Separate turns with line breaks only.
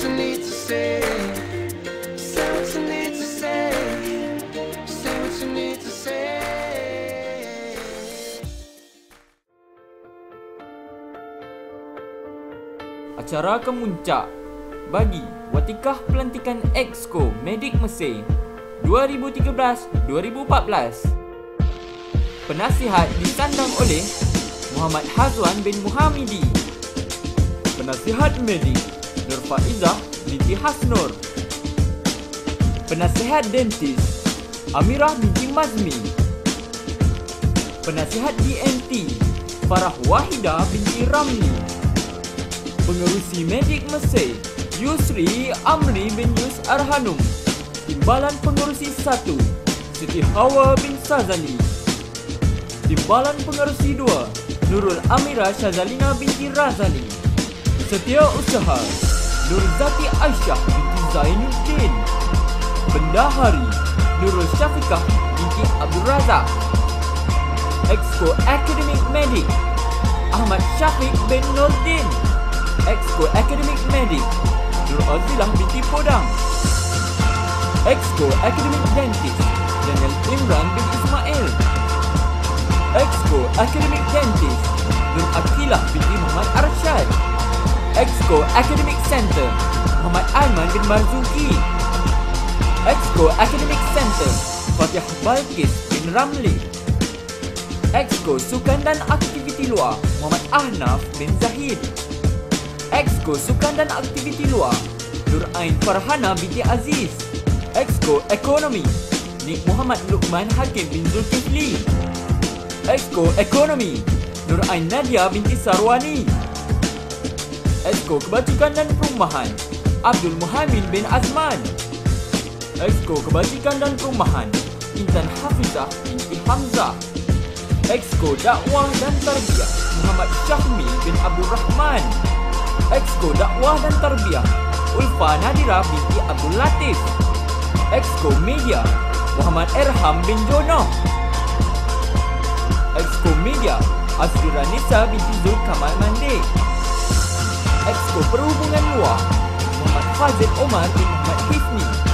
you need to say. Say what you need to say. Say what you need to say.
Acara kemuncak bagi Watikah Pelantikan Exco Medik Mesir 2013-2014. Penasihat disandang oleh Muhammad Hazwan bin Muhamidi. Penasihat Medik Nur Faizah binti Hasnur. Penasihat Dentis Amirah binti Mazmi. Penasihat DNT Farah Wahida binti Ramli. Pengerusi Medik Mesir Yusri Amri bin Yus Arhanum. Timbalan Pengerusi 1 Siti Hawa bin Sazali. Timbalan Pengerusi 2 Nurul Amira Syazalina binti Razali. Setiausaha Nur Zati Aisyah binti Zainuddin. Bendahari Nurul Syafiqah binti Abdul Razak. Exco Akademik Medik Ahmad Syafiq bin Nurdin. Exco Akademik Medik Nur Azilah binti Podang. Exco Akademik Dentist Daniel Imran bin Ismail. Exco Akademik Dentist Nur Akilah binti Muhammad Arsyad. Exco Academic Center Muhammad Aiman bin Marzuki. Exco Academic Center Fatih Balkis bin Ramli. Exco Sukan dan Aktiviti Luar Muhammad Ahnaf bin Zahid. Exco Sukan dan Aktiviti Luar Nur Ain Farhana binti Aziz. Exco Ekonomi Nik Muhammad Luqman Hakim bin Zulkifli. Exco Ekonomi Nur Ain Nadia binti Sarwani. Exco Kebajikan dan Perumahan Abdul Muhammad bin Azman. Exco Kebajikan dan Perumahan Intan Hafizah binti Hamzah. Exco Dakwah dan Tarbiyah Muhammad Syahmi bin Abdul Rahman. Exco Dakwah dan Tarbiyah Ulfa Nadira binti Abdul Latif. Exco Media Muhammad Erham bin Jono. Exco Media Azura Nisa binti Zulkamal Mande. Exco Perhubungan Luar Muhammad Fazil Omar bin Muhammad Hifni.